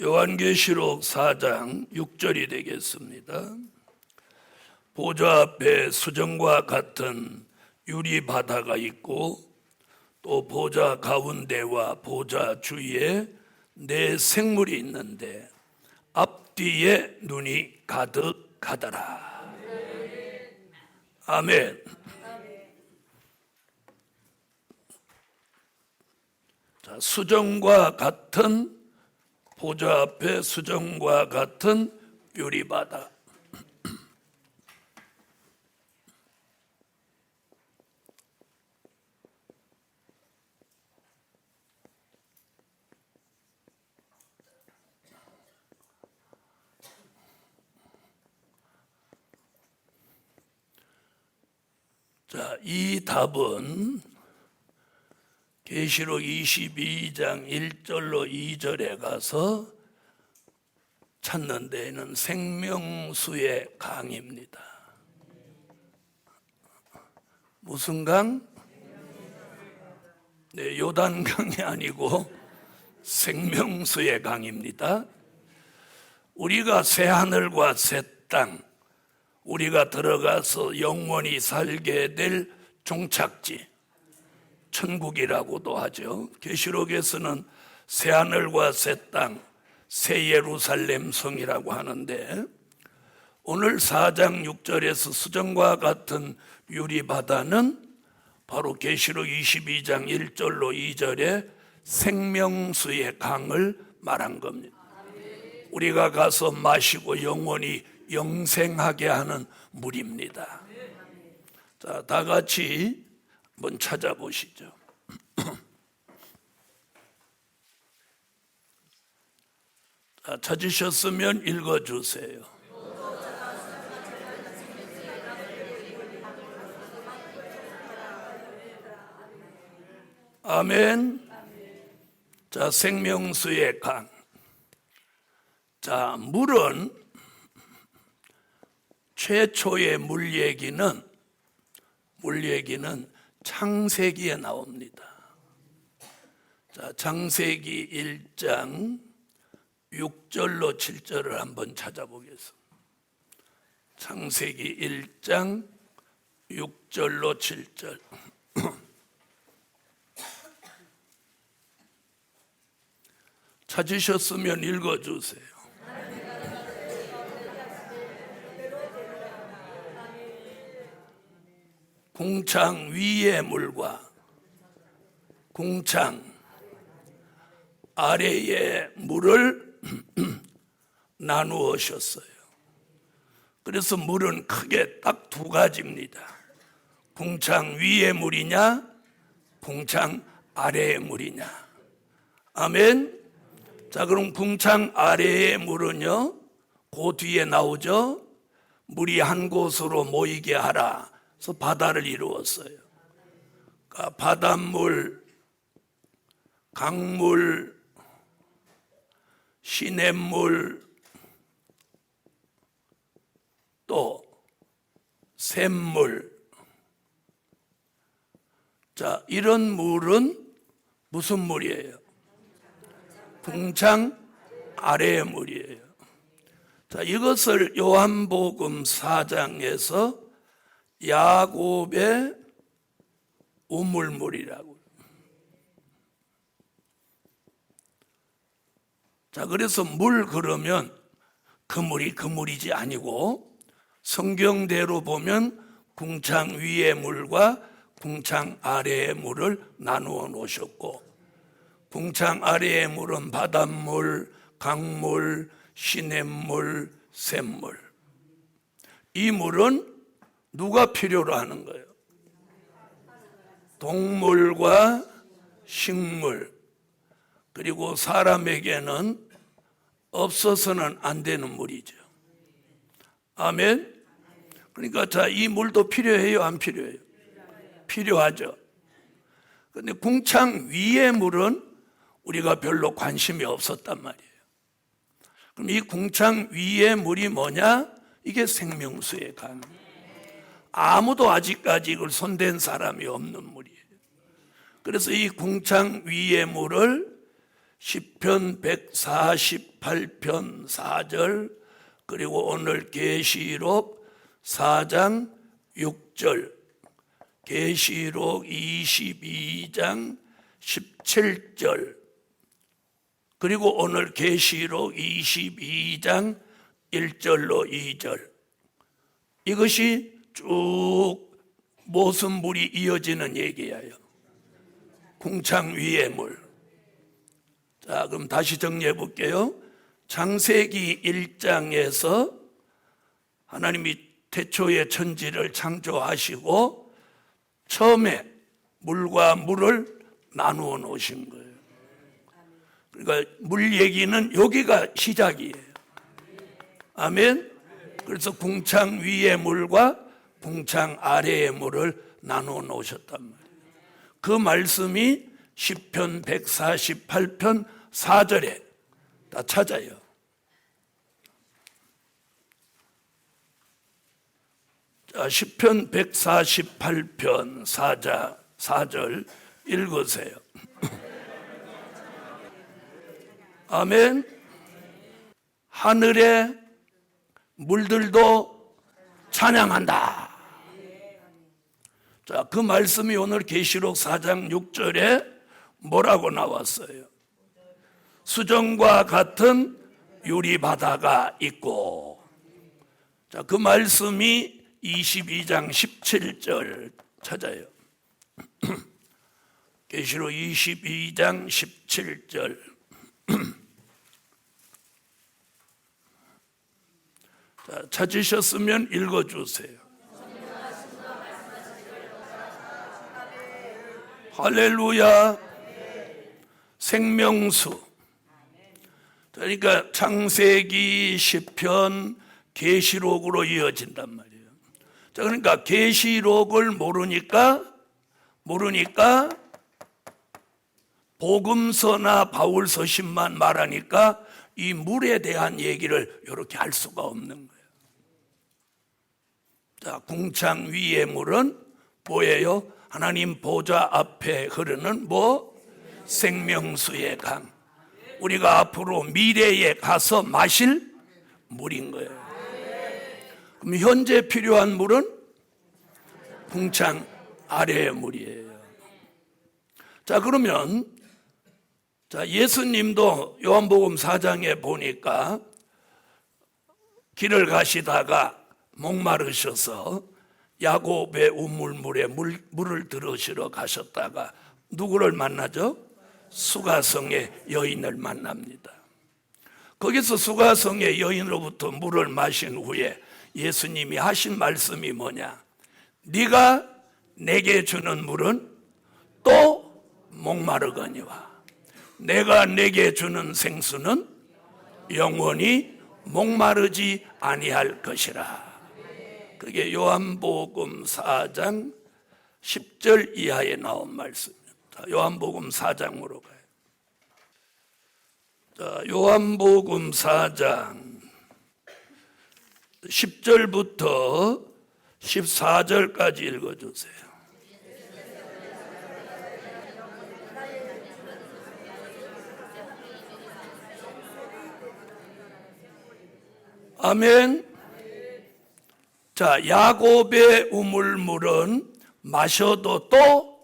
요한계시록 4장 6절이 되겠습니다. 보좌 앞에 수정과 같은 유리 바다가 있고 또 보좌 가운데와 보좌 주위에 네 생물이 있는데 앞뒤에 눈이 가득하더라. 아멘. 자, 수정과 같은 보좌 앞에 수정과 같은 유리바다. 자, 이 답은 계시록 22장 1절로 2절에 가서 찾는 데에는 생명수의 강입니다. 무슨 강? 네, 요단강이 아니고 생명수의 강입니다. 우리가 새 하늘과 새 땅, 우리가 들어가서 영원히 살게 될 종착지, 천국이라고도 하죠. 계시록에서는 새 하늘과 새 땅, 새 예루살렘 성이라고 하는데, 오늘 4장 6절에서 수정과 같은 유리바다는 바로 계시록 22장 1절로 2절에 생명수의 강을 말한 겁니다. 우리가 가서 마시고 영원히 영생하게 하는 물입니다. 자, 다 같이 한번 찾아보시죠. 자, 찾으셨으면 읽어주세요. 아멘. 자, 생명수의 강. 자, 물은 최초의 물 얘기는 창세기에 나옵니다. 자, 창세기 1장 6절로 7절을 한번 찾아보겠습니다. 창세기 1장 6절로 7절. 찾으셨으면 읽어주세요. 궁창 위의 물과 궁창 아래의 물을 나누으셨어요. 그래서 물은 크게 딱 두 가지입니다. 궁창 위의 물이냐, 궁창 아래의 물이냐. 아멘. 자, 그럼 궁창 아래의 물은요, 그 뒤에 나오죠. 물이 한 곳으로 모이게 하라. 그래서 바다를 이루었어요. 그러니까 바닷물, 강물, 시냇물, 또 샘물. 자, 이런 물은 무슨 물이에요? 궁창 아래의 물이에요. 자, 이것을 요한복음 4장에서 야곱의 우물물이라고. 자, 그래서 물 그러면 그 물이 그 물이지 아니고 성경대로 보면 궁창 위의 물과 궁창 아래의 물을 나누어 놓으셨고, 궁창 아래의 물은 바닷물, 강물, 시냇물, 샘물. 이 물은 누가 필요로 하는 거예요? 동물과 식물, 그리고 사람에게는 없어서는 안 되는 물이죠. 아멘. 그러니까 자, 이 물도 필요해요, 안 필요해요? 필요하죠. 그런데 궁창 위의 물은 우리가 별로 관심이 없었단 말이에요. 그럼 이 궁창 위의 물이 뭐냐? 이게 생명수의 강. 아무도 아직까지 이걸 손댄 사람이 없는 물이에요. 그래서 이 궁창 위의 물을 시편 148편 4절, 그리고 오늘 계시록 4장 6절, 계시록 22장 17절, 그리고 오늘 계시록 22장 1절로 2절. 이것이 쭉 모순물이 이어지는 얘기예요. 궁창 위의 물. 자, 그럼 다시 정리해 볼게요. 창세기 1장에서 하나님이 태초에 천지를 창조하시고 처음에 물과 물을 나누어 놓으신 거예요. 그러니까 물 얘기는 여기가 시작이에요. 아멘. 그래서 궁창 위의 물과 궁창 아래의 물을 나누어 놓으셨단 말이에요. 그 말씀이 시편 148편 4절에 다 찾아요. 자, 시편 148편 4절 읽으세요. 아멘. 하늘의 물들도 찬양한다. 자, 그 말씀이 오늘 계시록 4장 6절에 뭐라고 나왔어요? 수정과 같은 유리바다가 있고. 자, 그 말씀이 22장 17절 찾아요. 계시록 22장 17절. 자, 찾으셨으면 읽어주세요. 할렐루야. 생명수. 그러니까 창세기, 시편, 계시록으로 이어진단 말이에요. 자, 그러니까 계시록을 모르니까 복음서나 바울서신만 말하니까 이 물에 대한 얘기를 이렇게 할 수가 없는 거예요. 자, 궁창 위의 물은 뭐예요? 하나님 보좌 앞에 흐르는 생명수의 강. 우리가 앞으로 미래에 가서 마실 물인 거예요. 그럼 현재 필요한 물은 궁창 아래의 물이에요. 자, 그러면 예수님도 요한복음 4장에 보니까 길을 가시다가 목마르셔서 야곱의 우물물에 물을 들으시러 가셨다가 누구를 만나죠? 수가성의 여인을 만납니다. 거기서 수가성의 여인으로부터 물을 마신 후에 예수님이 하신 말씀이 뭐냐? 네가 내게 주는 물은 또 목마르거니와 내가 내게 주는 생수는 영원히 목마르지 아니할 것이라. 그게 요한복음 4장 10절 이하에 나온 말씀입니다. 요한복음 4장으로 가요. 자, 요한복음 4장 10절부터 14절까지 읽어주세요. 아멘. 자, 야곱의 우물물은 마셔도 또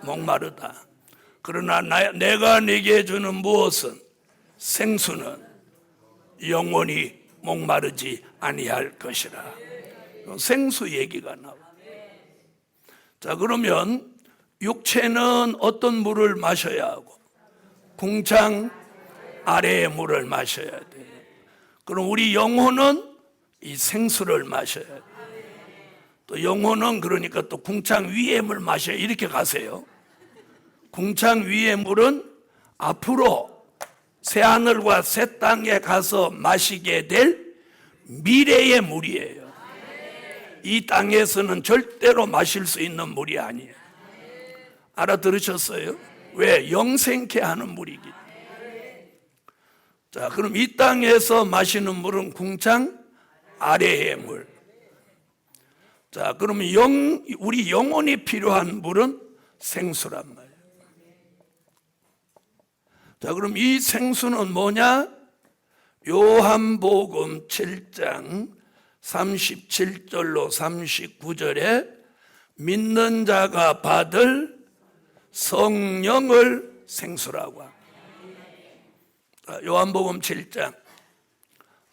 목마르다. 그러나 내가 네게 주는 무엇은 생수는 영원히 목마르지 아니할 것이라. 생수 얘기가 나와. 자, 그러면 육체는 어떤 물을 마셔야 하고 궁창 아래의 물을 마셔야 돼요. 그럼 우리 영혼은 이 생수를 마셔야 돼요. 또 영혼은 그러니까 또 궁창 위의 물 마셔야 이렇게 가세요. 궁창 위의 물은 앞으로 새하늘과 새 땅에 가서 마시게 될 미래의 물이에요. 이 땅에서는 절대로 마실 수 있는 물이 아니에요. 알아들으셨어요? 왜? 영생케 하는 물이기 때문에. 자, 그럼 이 땅에서 마시는 물은 궁창 아래의 물. 자, 그러면 우리 영혼이 필요한 물은 생수란 말이에요. 자, 그럼 이 생수는 뭐냐? 요한복음 7장 37절로 39절에 믿는 자가 받을 성령을 생수라고 합니다. 요한복음 7장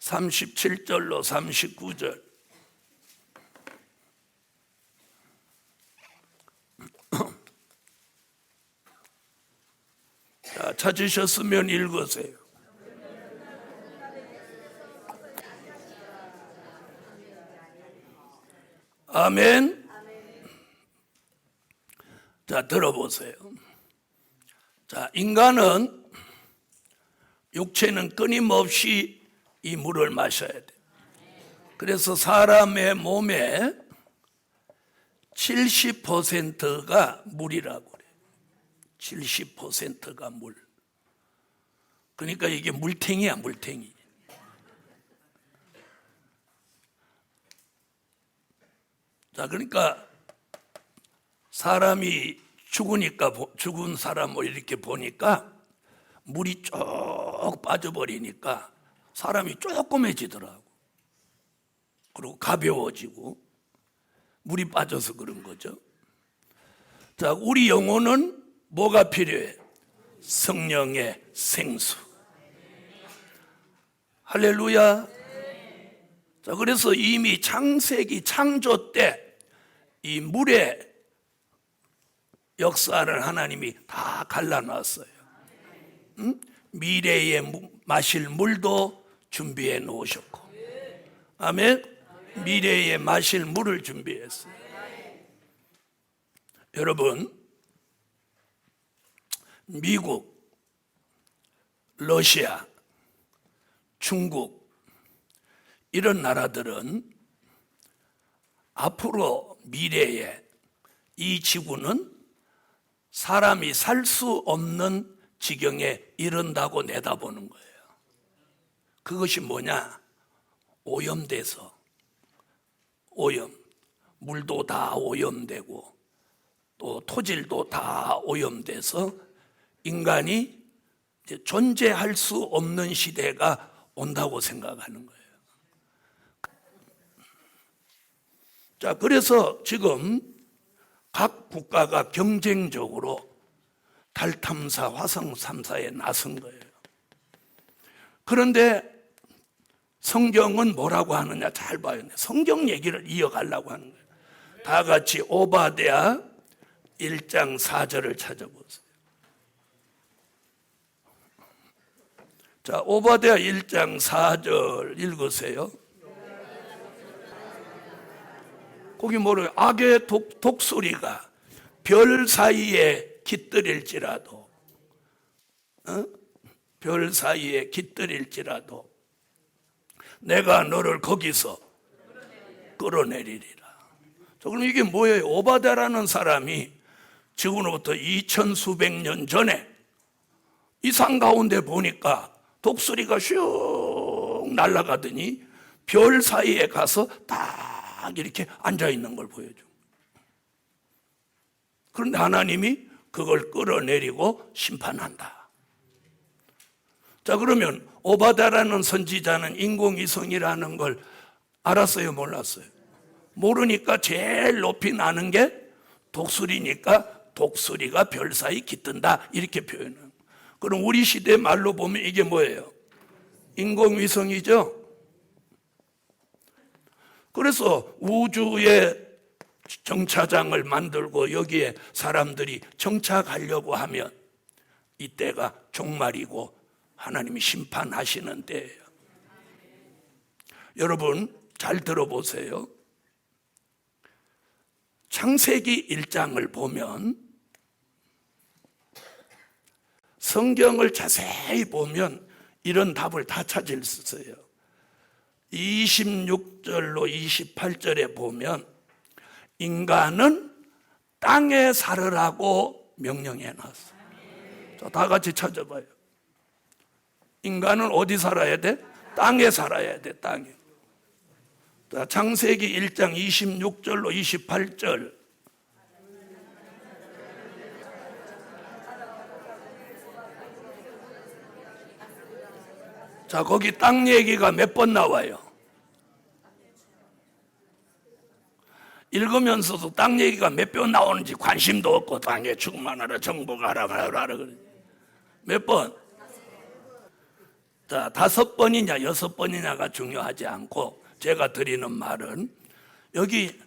37절로 39절. 자, 찾으셨으면 읽으세요. 아멘. 자, 들어보세요. 자, 인간은 육체는 끊임없이 이 물을 마셔야 돼. 그래서 사람의 몸에 70%가 물이라고 그래. 70%가 물. 그러니까 이게 물탱이야, 물탱이. 자, 그러니까 사람이 죽으니까, 죽은 사람을 이렇게 보니까 물이 쭉 빠져버리니까 사람이 조그매지더라고. 그리고 가벼워지고 물이 빠져서 그런 거죠. 자, 우리 영혼은 뭐가 필요해? 성령의 생수. 할렐루야. 자, 그래서 이미 창세기 창조 때 이 물의 역사를 하나님이 다 갈라놨어요. 응? 미래에 마실 물도 준비해 놓으셨고, 아멘. 미래에 마실 물을 준비했어요. 여러분, 미국, 러시아, 중국 이런 나라들은 앞으로 미래에 이 지구는 사람이 살 수 없는 지경에 이른다고 내다보는 거예요. 그것이 뭐냐? 오염돼서, 오염, 물도 다 오염되고 또 토질도 다 오염돼서 인간이 이제 존재할 수 없는 시대가 온다고 생각하는 거예요. 자, 그래서 지금 각 국가가 경쟁적으로 달 탐사, 화성 탐사에 나선 거예요. 그런데 성경은 뭐라고 하느냐 잘 봐요. 성경 얘기를 이어가려고 하는 거예요. 다 같이 오바댜 1장 4절을 찾아보세요. 자, 오바댜 1장 4절 읽으세요. 거기 뭐래요? 악의 독소리가 별 사이에 깃들일지라도, 별 사이에 깃들일지라도 내가 너를 거기서 끌어내리리라. 자, 그럼 이게 뭐예요? 오바댜라는 사람이 지금으로부터 2000수백 년 전에 이 산 가운데 보니까 독수리가 슉 날아가더니 별 사이에 가서 딱 이렇게 앉아있는 걸 보여줘. 그런데 하나님이 그걸 끌어내리고 심판한다. 자, 그러면 오바댜라는 선지자는 인공위성이라는 걸 알았어요, 몰랐어요? 모르니까 제일 높이 나는 게 독수리니까 독수리가 별 사이 깃든다 이렇게 표현해요. 그럼 우리 시대 말로 보면 이게 뭐예요? 인공위성이죠. 그래서 우주에 정차장을 만들고 여기에 사람들이 정착하려고 하면 이때가 종말이고 하나님이 심판하시는 때예요. 여러분 잘 들어보세요. 창세기 1장을 보면, 성경을 자세히 보면 이런 답을 다 찾을 수 있어요. 26절로 28절에 보면 인간은 땅에 살으라고 명령해 놨어요. 자, 다 같이 찾아봐요. 인간은 어디 살아야 돼? 땅에 살아야 돼, 땅에. 자, 창세기 1장 26절로 28절. 자, 거기 땅 얘기가 몇 번 나와요? 읽으면서도 땅 얘기가 몇 번 나오는지 관심도 없고 땅에 충만하라 정복하라 그래. 몇 번? 자, 5번이냐 6번이냐가 중요하지 않고 제가 드리는 말은 여기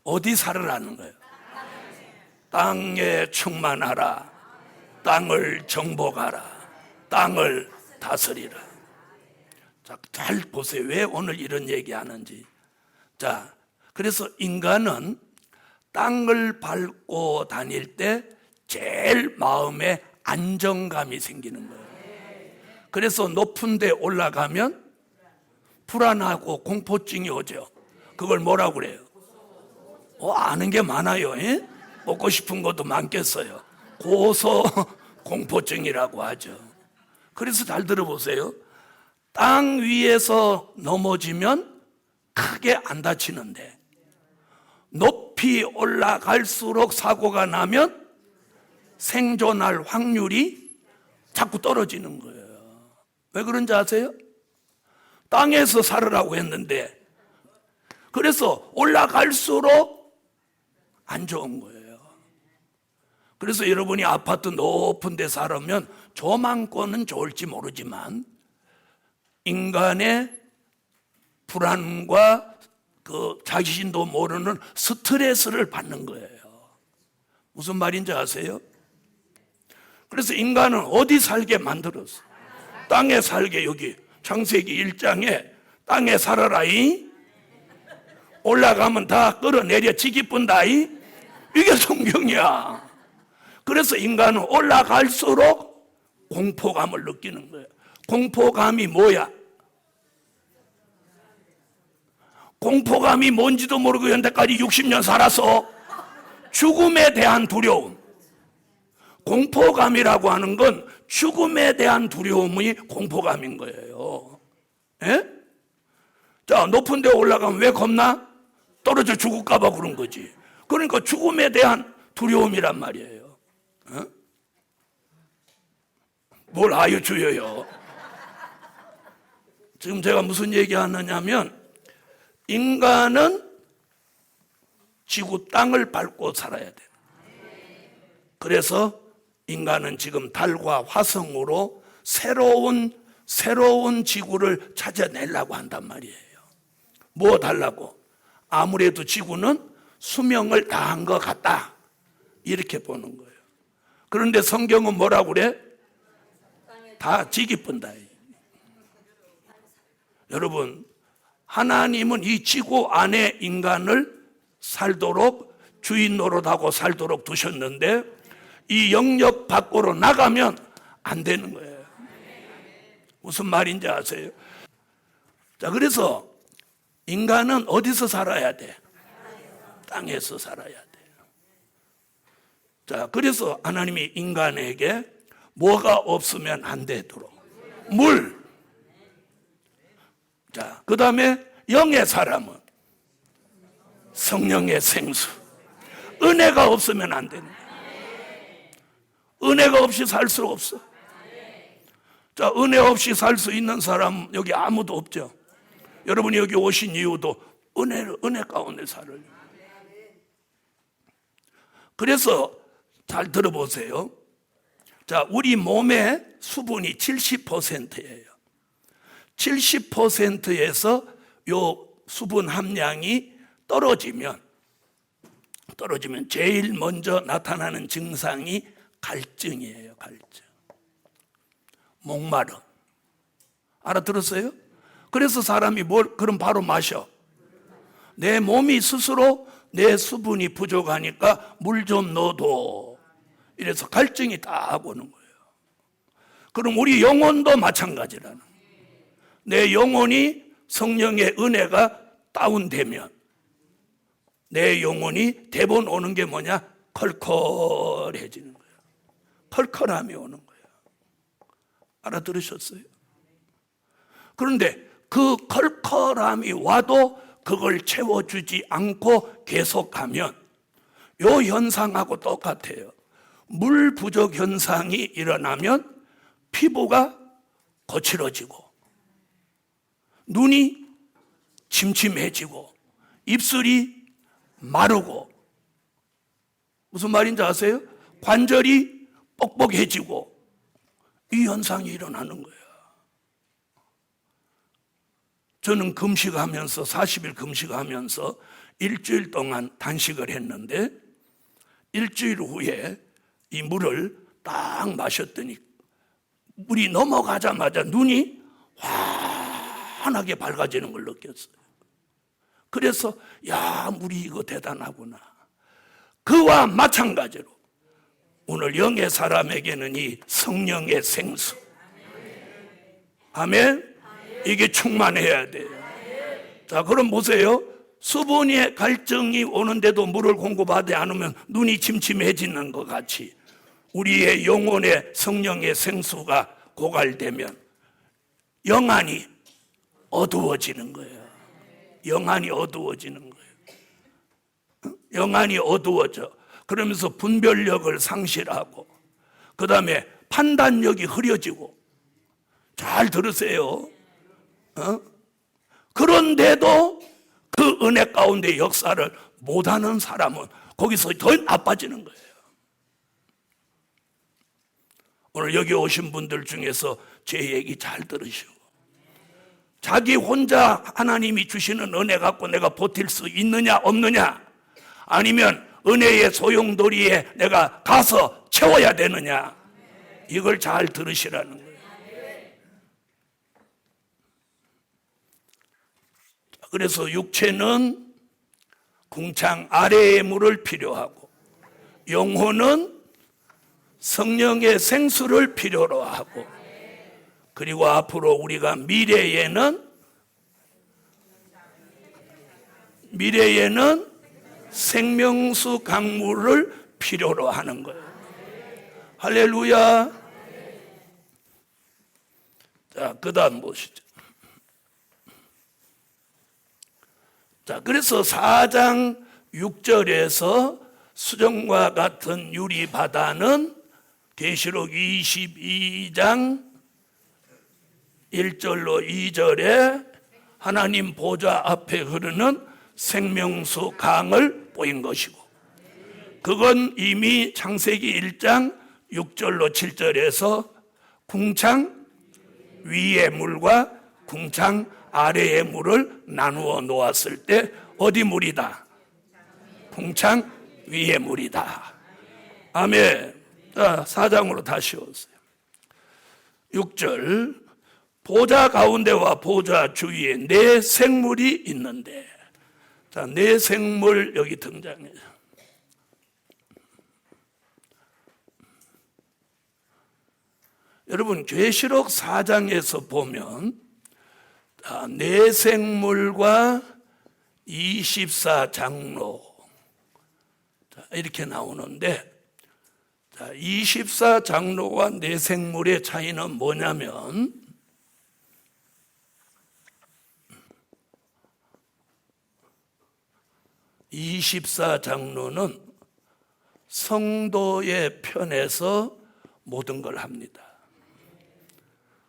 어디 살으라는 거예요? 땅에 충만하라, 땅을 정복하라, 땅을 다스리라. 자, 잘 보세요. 왜 오늘 이런 얘기하는지. 자, 그래서 인간은 땅을 밟고 다닐 때 제일 마음에 안정감이 생기는 거예요. 그래서 높은 데 올라가면 불안하고 공포증이 오죠. 그걸 뭐라고 그래요? 아는 게 많아요. 예? 먹고 싶은 것도 많겠어요. 고소 공포증이라고 하죠. 그래서 잘 들어보세요. 땅 위에서 넘어지면 크게 안 다치는데 높이 올라갈수록 사고가 나면 생존할 확률이 자꾸 떨어지는 거예요. 왜 그런지 아세요? 땅에서 살으라고 했는데 그래서 올라갈수록 안 좋은 거예요. 그래서 여러분이 아파트 높은 데 살면 조망권은 좋을지 모르지만 인간의 불안과 그 자신도 모르는 스트레스를 받는 거예요. 무슨 말인지 아세요? 그래서 인간은 어디 살게 만들었어? 땅에 살게. 여기 창세기 1장에 땅에 살아라이, 올라가면 다 끌어내려 지기뿐다이. 이게 성경이야. 그래서 인간은 올라갈수록 공포감을 느끼는 거예요. 공포감이 뭐야? 공포감이 뭔지도 모르고 현대까지 60년 살아서 죽음에 대한 두려움. 공포감이라고 하는 건 죽음에 대한 두려움이 공포감인 거예요. 예? 자, 높은 데 올라가면 왜 겁나? 떨어져 죽을까 봐 그런 거지. 그러니까 죽음에 대한 두려움이란 말이에요. 어? 뭘 아유 주여요. 지금 제가 무슨 얘기하느냐면 인간은 지구 땅을 밟고 살아야 돼. 그래서 인간은 지금 달과 화성으로 새로운 지구를 찾아내려고 한단 말이에요. 뭐 달라고? 아무래도 지구는 수명을 다한 것 같다. 이렇게 보는 거예요. 그런데 성경은 뭐라고 그래? 다 지기뿐다. 여러분, 하나님은 이 지구 안에 인간을 살도록 주인 노릇하고 살도록 두셨는데 이 영역 밖으로 나가면 안 되는 거예요. 무슨 말인지 아세요? 자, 그래서 인간은 어디서 살아야 돼? 땅에서 살아야 돼. 자, 그래서 하나님이 인간에게 뭐가 없으면 안 되도록 물. 자, 그 다음에 영의 사람은 성령의 생수. 은혜가 없으면 안 되는 거예요. 은혜가 없이 살 수 없어. 자, 은혜 없이 살 수 있는 사람 여기 아무도 없죠. 여러분이 여기 오신 이유도 은혜 가운데 살아요. 그래서 잘 들어보세요. 자, 우리 몸의 수분이 70%예요. 70%에서 요 수분 함량이 떨어지면 제일 먼저 나타나는 증상이 갈증이에요. 갈증. 목마름. 알아들었어요? 그래서 사람이 그럼 바로 마셔. 내 몸이 스스로 내 수분이 부족하니까 물 좀 넣어도. 이래서 갈증이 딱 오는 거예요. 그럼 우리 영혼도 마찬가지라는 거예요. 내 영혼이 성령의 은혜가 다운되면 내 영혼이 대본 오는 게 뭐냐? 컬컬해지는 거예요. 컬컬함이 오는 거예요. 알아들으셨어요? 그런데 그 컬컬함이 와도 그걸 채워주지 않고 계속하면 요 현상하고 똑같아요. 물 부족 현상이 일어나면 피부가 거칠어지고 눈이 침침해지고 입술이 마르고 무슨 말인지 아세요? 관절이 뻑뻑해지고 이 현상이 일어나는 거예요. 저는 금식하면서 40일 금식하면서 일주일 동안 단식을 했는데 일주일 후에 이 물을 딱 마셨더니 물이 넘어가자마자 눈이 환하게 밝아지는 걸 느꼈어요. 그래서 야, 물이 이거 대단하구나. 그와 마찬가지로 오늘 영의 사람에게는 이 성령의 생수, 아멘, 이게 충만해야 돼요. 자, 그럼 보세요. 수분의 갈증이 오는데도 물을 공급하지 않으면 눈이 침침해지는 것 같이 우리의 영혼의 성령의 생수가 고갈되면 영안이 어두워지는 거예요. 영안이 어두워지는 거예요. 영안이 어두워져. 그러면서 분별력을 상실하고 그 다음에 판단력이 흐려지고. 잘 들으세요. 그런데도 그 은혜 가운데 역사를 못하는 사람은 거기서 더 나빠지는 거예요. 오늘 여기 오신 분들 중에서 제 얘기 잘 들으시고 자기 혼자 하나님이 주시는 은혜 갖고 내가 버틸 수 있느냐 없느냐, 아니면 은혜의 소용돌이에 내가 가서 채워야 되느냐, 이걸 잘 들으시라는 거예요. 그래서 육체는 궁창 아래의 물을 필요하고 영혼은 성령의 생수를 필요로 하고, 그리고 앞으로 우리가 미래에는 생명수 강물을 필요로 하는 거예요. 할렐루야. 자, 그 다음 보시죠. 자, 그래서 4장 6절에서 수정과 같은 유리바다는 계시록 22장 1절로 2절에 하나님 보좌 앞에 흐르는 생명수 강을 보인 것이고, 그건 이미 창세기 1장 6절로 7절에서 궁창 위의 물과 궁창 아래의 물을 나누어 놓았을 때 어디 물이다? 궁창 위의 물이다. 아멘. 자, 4장으로 다시 오세요. 6절, 보좌 가운데와 보좌 주위에 네 생물이 있는데, 자, 네 생물 여기 등장해요. 여러분, 계시록 4장에서 보면 네 생물과 24장로 이렇게 나오는데, 24장로와 네 생물의 차이는 뭐냐면, (24장로는) 성도의 편에서 모든 걸 합니다.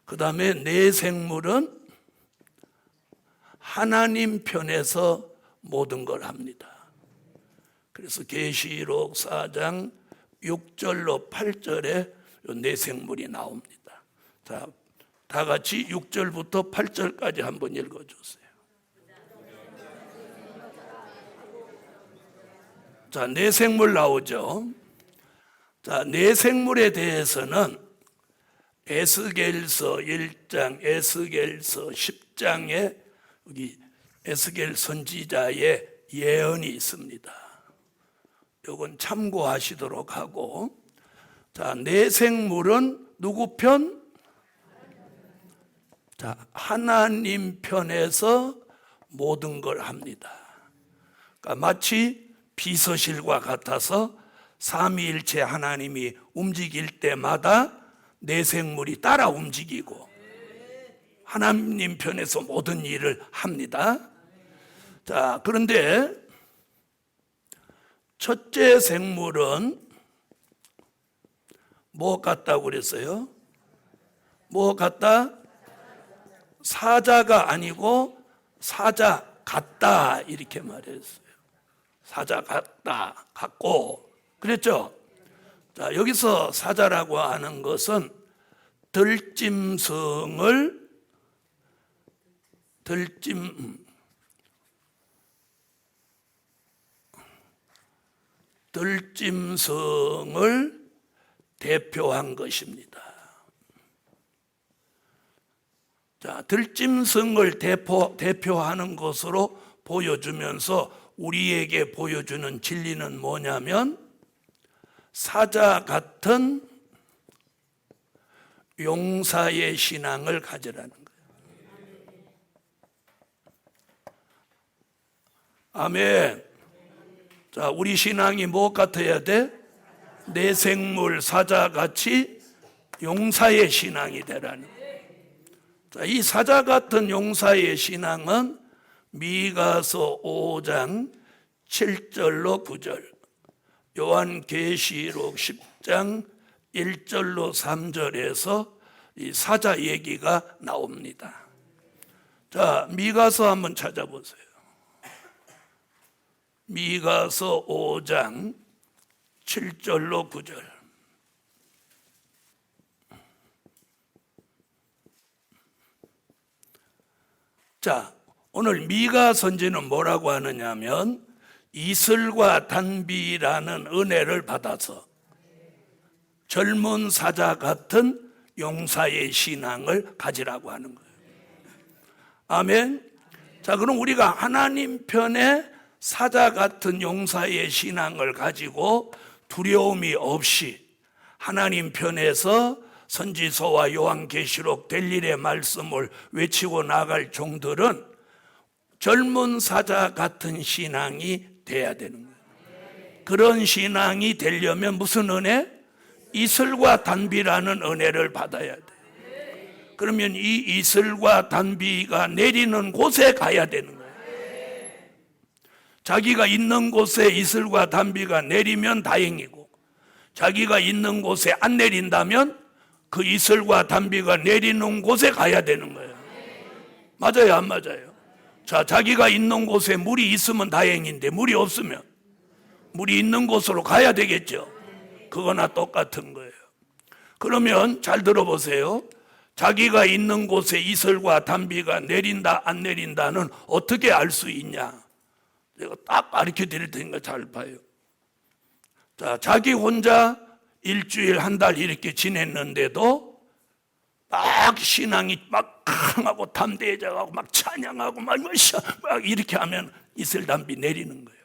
그 다음에 네 생물은 하나님 편에서 모든 걸 합니다. 그래서 계시록 4장 6절로 8절에 네 생물이 나옵니다. 자, 다 같이 6절부터 8절까지 한번 읽어주세요. 자, 네 생물 나오죠. 자, 네 생물에 대해서는 에스겔서 1장, 에스겔서 10장에 여기 에스겔 선지자의 예언이 있습니다. 이건 참고하시도록 하고, 자, 네 생물은 누구 편? 자, 하나님 편에서 모든 걸 합니다. 그러니까 마치 비서실과 같아서 삼위일체 하나님이 움직일 때마다 네 생물이 따라 움직이고 하나님 편에서 모든 일을 합니다. 자, 그런데 첫째 생물은 뭐 같다고 그랬어요? 뭐 같다? 사자가 아니고 사자 같다 이렇게 말했어요. 사자 같다, 같고 그랬죠. 자, 여기서 사자라고 하는 것은 들짐승을 대표한 것입니다. 자, 들짐승을 대표하는 것으로 보여주면서 우리에게 보여주는 진리는 뭐냐면 사자 같은 용사의 신앙을 가지라는 거예요. 아멘. 자, 우리 신앙이 뭐 같아야 돼? 내생물 사자같이 용사의 신앙이 되라는 거예요. 자, 이 사자 같은 용사의 신앙은 미가서 5장 7절로 9절, 요한계시록 10장 1절로 3절에서 이 사자 얘기가 나옵니다. 자, 미가서 한번 찾아보세요. 미가서 5장 7절로 9절. 자, 오늘 미가 선지는 뭐라고 하느냐면 이슬과 단비라는 은혜를 받아서 젊은 사자 같은 용사의 신앙을 가지라고 하는 거예요. 아멘. 자, 그럼 우리가 하나님 편에 사자 같은 용사의 신앙을 가지고 두려움이 없이 하나님 편에서 선지서와 요한계시록 될 일의 말씀을 외치고 나갈 종들은 젊은 사자 같은 신앙이 돼야 되는 거예요. 그런 신앙이 되려면 무슨 은혜? 이슬과 단비라는 은혜를 받아야 돼. 그러면 이 이슬과 단비가 내리는 곳에 가야 되는 거예요. 자기가 있는 곳에 이슬과 단비가 내리면 다행이고, 자기가 있는 곳에 안 내린다면 그 이슬과 단비가 내리는 곳에 가야 되는 거예요. 맞아요, 안 맞아요? 자, 자기가 있는 곳에 물이 있으면 다행인데 물이 없으면 물이 있는 곳으로 가야 되겠죠. 그거나 똑같은 거예요. 그러면 잘 들어보세요. 자기가 있는 곳에 이슬과 단비가 내린다 안 내린다는 어떻게 알 수 있냐? 내가 딱 가르쳐 드릴 테니까 잘 봐요. 자, 자기 혼자 일주일 한 달 이렇게 지냈는데도 막 신앙이 막 강하고 담대해져가고 막 찬양하고 막 이렇게 하면 이슬 단비 내리는 거예요.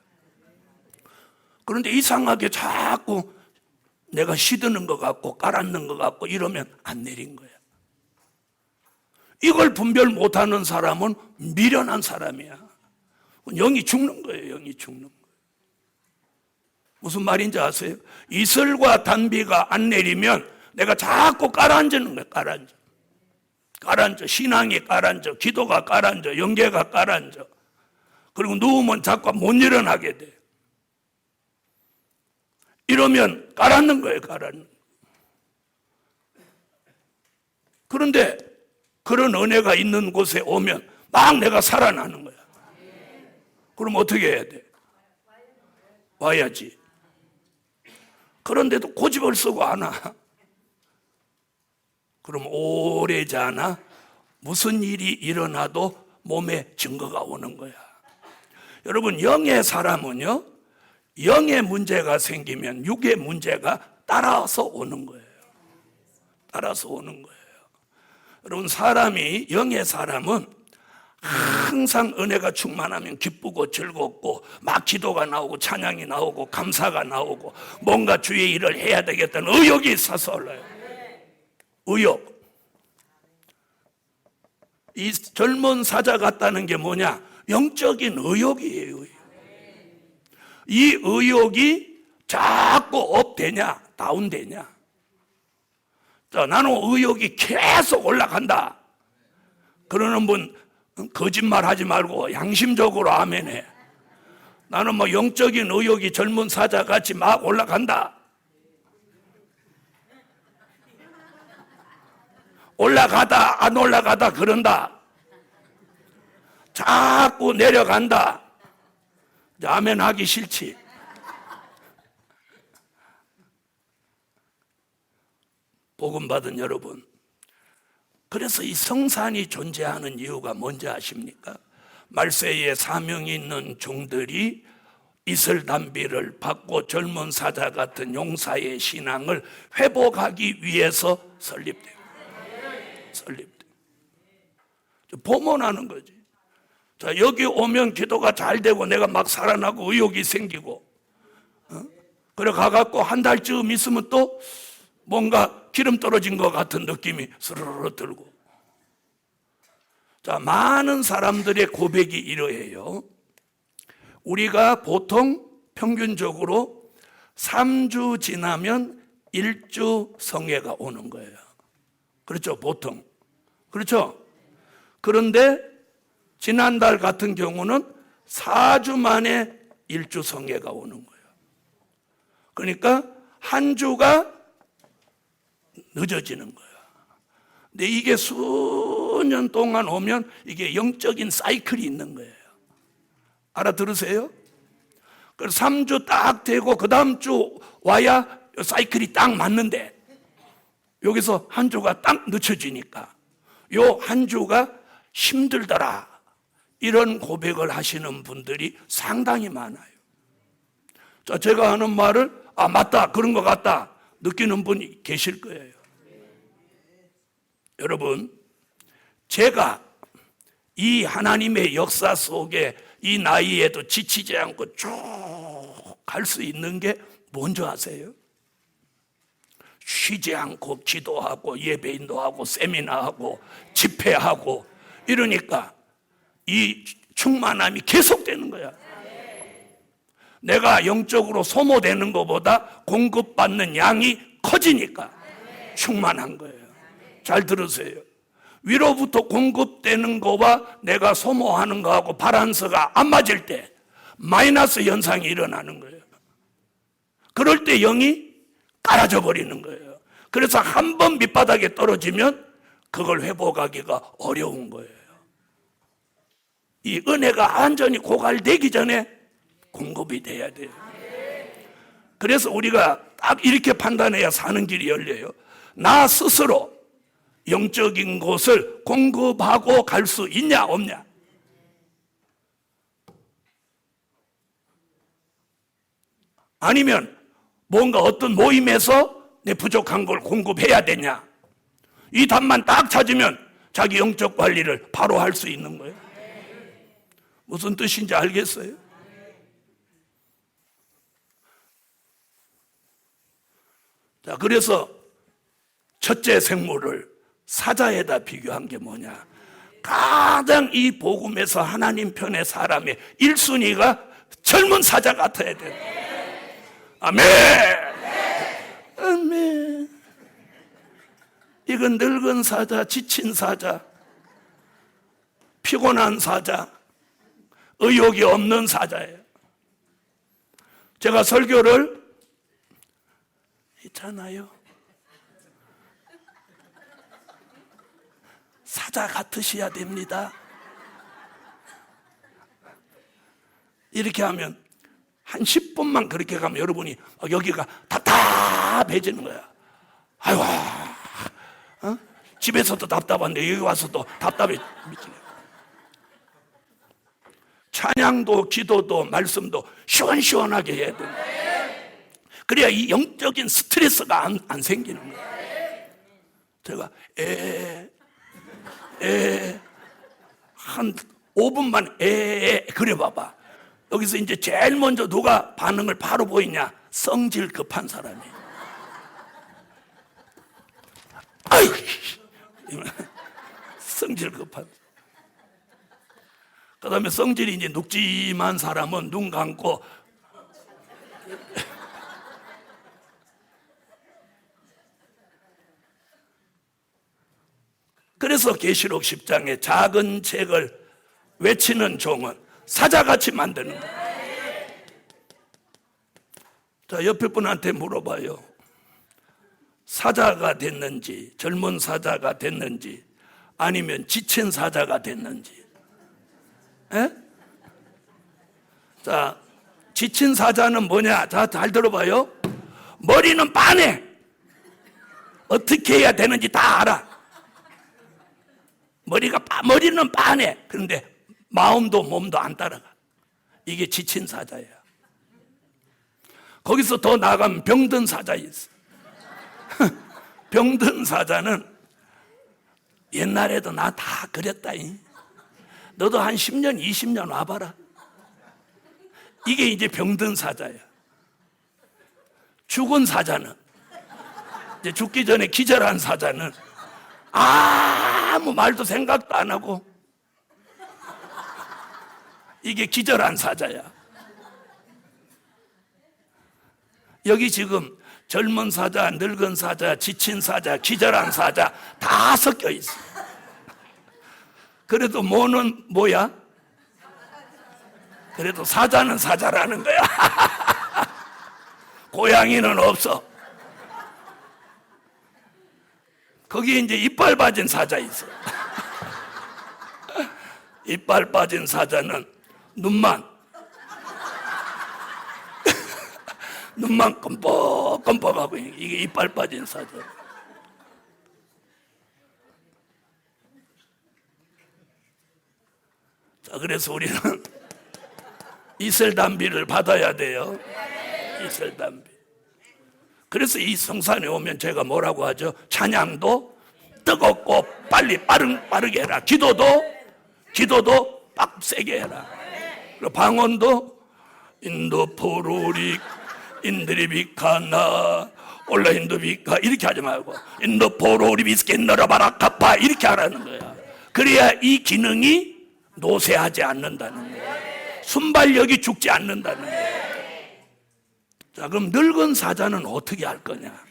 그런데 이상하게 자꾸 내가 시드는 것 같고 깔았는 것 같고 이러면 안 내린 거야. 이걸 분별 못하는 사람은 미련한 사람이야. 영이 죽는 거예요. 영이 죽는 거예요. 무슨 말인지 아세요? 이슬과 단비가 안 내리면 내가 자꾸 깔아앉는 거예요. 깔아앉아. 신앙이 깔아앉아. 기도가 깔아앉아. 영계가 깔아앉아. 그리고 누우면 자꾸 못 일어나게 돼. 이러면 깔아앉는 거예요. 깔아앉는. 그런데 그런 은혜가 있는 곳에 오면 막 내가 살아나는 거야. 그럼 어떻게 해야 돼? 와야지. 그런데도 고집을 쓰고 안 와. 그럼 오래잖아. 무슨 일이 일어나도 몸에 증거가 오는 거야. 여러분, 영의 사람은요, 영의 문제가 생기면 육의 문제가 따라서 오는 거예요. 따라서 오는 거예요. 여러분, 사람이, 영의 사람은 항상 은혜가 충만하면 기쁘고 즐겁고 막 기도가 나오고 찬양이 나오고 감사가 나오고 뭔가 주의 일을 해야 되겠다는 의욕이 있어서 올라요. 의욕. 이 젊은 사자 같다는 게 뭐냐? 영적인 의욕이에요. 이 의욕이 자꾸 업되냐 다운되냐. 자, 나는 의욕이 계속 올라간다 그러는 분 거짓말 하지 말고 양심적으로 아멘해. 나는 뭐 영적인 의욕이 젊은 사자같이 막 올라간다. 올라가다 안 올라가다 그런다. 자꾸 내려간다. 아멘 하기 싫지. 복음 받은 여러분, 그래서 이 성산이 존재하는 이유가 뭔지 아십니까? 말세에 사명이 있는 종들이 이슬 단비를 받고 젊은 사자 같은 용사의 신앙을 회복하기 위해서 설립돼요. 포문하는 거지. 자, 여기 오면 기도가 잘 되고 내가 막 살아나고 의욕이 생기고, 그래 가갖고 한 달쯤 있으면 또 뭔가 기름 떨어진 것 같은 느낌이 스르르 들고. 자, 많은 사람들의 고백이 이러해요. 우리가 보통 평균적으로 3주 지나면 1주 성회가 오는 거예요. 그렇죠? 보통. 그렇죠? 그런데 지난달 같은 경우는 4주 만에 1주 성회가 오는 거예요. 그러니까 한 주가 늦어지는 거예요. 근데 이게 수년 동안 오면 이게 영적인 사이클이 있는 거예요. 알아들으세요? 그래서 3주 딱 되고 그 다음 주 와야 사이클이 딱 맞는데 여기서 한 주가 딱 늦춰지니까 요 한 주가 힘들더라, 이런 고백을 하시는 분들이 상당히 많아요. 자, 제가 하는 말을 맞다, 그런 것 같다 느끼는 분이 계실 거예요. 여러분, 제가 이 하나님의 역사 속에 이 나이에도 지치지 않고 쭉 갈 수 있는 게 뭔지 아세요? 쉬지 않고 기도하고 예배인도하고 세미나하고 집회하고 이러니까 이 충만함이 계속되는 거야. 내가 영적으로 소모되는 것보다 공급받는 양이 커지니까 충만한 거예요. 잘 들으세요. 위로부터 공급되는 거와 내가 소모하는 거하고 바란스가 안 맞을 때 마이너스 현상이 일어나는 거예요. 그럴 때 영이 깔아져 버리는 거예요. 그래서 한 번 밑바닥에 떨어지면 그걸 회복하기가 어려운 거예요. 이 은혜가 완전히 고갈되기 전에 공급이 돼야 돼요. 그래서 우리가 딱 이렇게 판단해야 사는 길이 열려요. 나 스스로 영적인 것을 공급하고 갈 수 있냐 없냐. 아니면 뭔가 어떤 모임에서 내 부족한 걸 공급해야 되냐. 이 답만 딱 찾으면 자기 영적 관리를 바로 할 수 있는 거예요. 무슨 뜻인지 알겠어요? 자, 그래서 첫째 생물을 사자에다 비교한 게 뭐냐. 가장 이 복음에서 하나님 편의 사람의 1순위가 젊은 사자 같아야 돼. 아멘. 아멘. 이건 늙은 사자, 지친 사자, 피곤한 사자, 의욕이 없는 사자예요. 제가 설교를 있잖아요. 사자 같으셔야 됩니다. 이렇게 하면 한 10분만 그렇게 가면 여러분이 여기가 답답해지는 거야. 아이고, 집에서도 답답한데 여기 와서도 답답해 미치네. 찬양도 기도도 말씀도 시원시원하게 해야 돼. 그래야 이 영적인 스트레스가 안 생기는 거야. 제가 한 5분만 그래 봐봐. 여기서 이제 제일 먼저 누가 반응을 바로 보이냐? 성질 급한 사람이. 아이, 성질 급한. 그 다음에 성질이 이제 눅짐한 사람은 눈 감고 그래서 계시록 10장에 작은 책을 외치는 종은 사자같이 만드는 거예요. 자, 옆에 분한테 물어봐요. 사자가 됐는지, 젊은 사자가 됐는지, 아니면 지친 사자가 됐는지. 에? 자, 지친 사자는 뭐냐? 자, 잘 들어봐요. 머리는 빤해. 어떻게 해야 되는지 다 알아. 머리는 빤해. 그런데 마음도 몸도 안 따라가. 이게 지친 사자야. 거기서 더 나가면 병든 사자 있어. 병든 사자는 옛날에도 나 다 그랬다. 너도 한 10년, 20년 와봐라. 이게 이제 병든 사자야. 죽은 사자는, 이제 죽기 전에 기절한 사자는 아무 말도 생각도 안 하고, 이게 기절한 사자야. 여기 지금 젊은 사자, 늙은 사자, 지친 사자, 기절한 사자 다 섞여 있어. 그래도 뭐는 뭐야? 그래도 사자는 사자라는 거야. 고양이는 없어. 거기에 이제 이빨 빠진 사자 있어. 이빨 빠진 사자는 눈만 껌뻑껌뻑하고, 이게 이빨 빠진 사자. 자, 그래서 우리는 이슬담비를 받아야 돼요. 이슬담비. 그래서 이 성산에 오면 제가 뭐라고 하죠? 찬양도 뜨겁고 빠르게 해라. 기도도 빡세게 해라. 그리고 방언도 인도포로리 인드리비카나 올라인도비카 이렇게 하지 말고 인도포로리 비스켓너라바라카파 이렇게 하라는 거야. 그래야 이 기능이 노쇠하지 않는다는 거야. 순발력이 죽지 않는다는 거야. 자, 그럼 늙은 사자는 어떻게 할 거냐?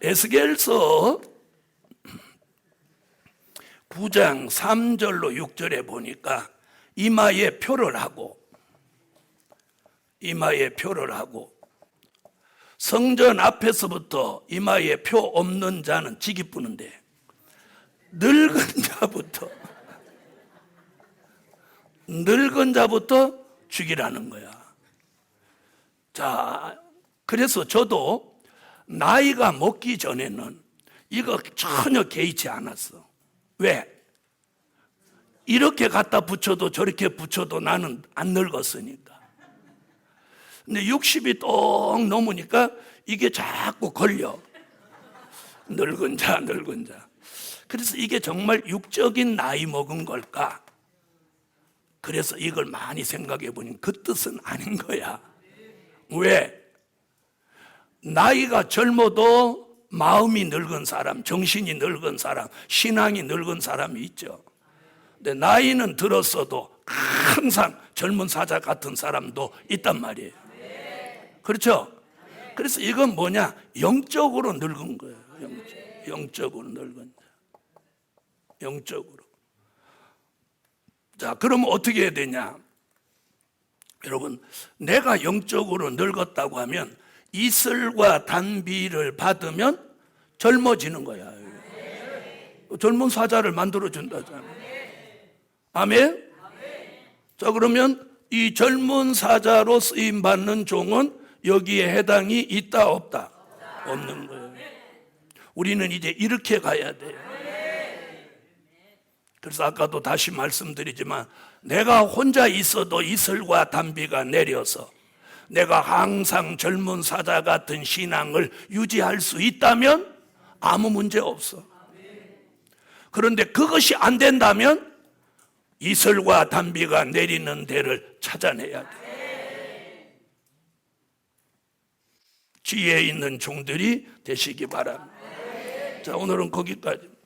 에스겔서 9장 3절로 6절에 보니까 이마에 표를 하고 성전 앞에서부터 이마에 표 없는 자는 지기 뿌는데 늙은 자부터 죽이라는 거야. 자, 그래서 저도 나이가 먹기 전에는 이거 전혀 개의치 않았어. 왜? 이렇게 갖다 붙여도 저렇게 붙여도 나는 안 늙었으니까. 근데 60이 똥 넘으니까 이게 자꾸 걸려. 늙은 자. 그래서 이게 정말 육적인 나이 먹은 걸까? 그래서 이걸 많이 생각해 보니 그 뜻은 아닌 거야. 왜? 나이가 젊어도 마음이 늙은 사람, 정신이 늙은 사람, 신앙이 늙은 사람이 있죠. 근데 나이는 들었어도 항상 젊은 사자 같은 사람도 있단 말이에요. 그렇죠? 그래서 이건 뭐냐? 영적으로 늙은 거예요. 영적으로 늙은 자. 영적으로. 자, 그러면 어떻게 해야 되냐? 여러분, 내가 영적으로 늙었다고 하면 이슬과 단비를 받으면 젊어지는 거야. 젊은 사자를 만들어준다잖아. 아멘? 자, 그러면 이 젊은 사자로 쓰임받는 종은 여기에 해당이 있다 없다? 없는 거예요. 우리는 이제 이렇게 가야 돼요. 그래서 아까도 다시 말씀드리지만 내가 혼자 있어도 이슬과 단비가 내려서 내가 항상 젊은 사자 같은 신앙을 유지할 수 있다면 아무 문제 없어. 그런데 그것이 안 된다면 이슬과 단비가 내리는 데를 찾아내야 돼. 지혜 있는 종들이 되시기 바랍니다. 자, 오늘은 거기까지.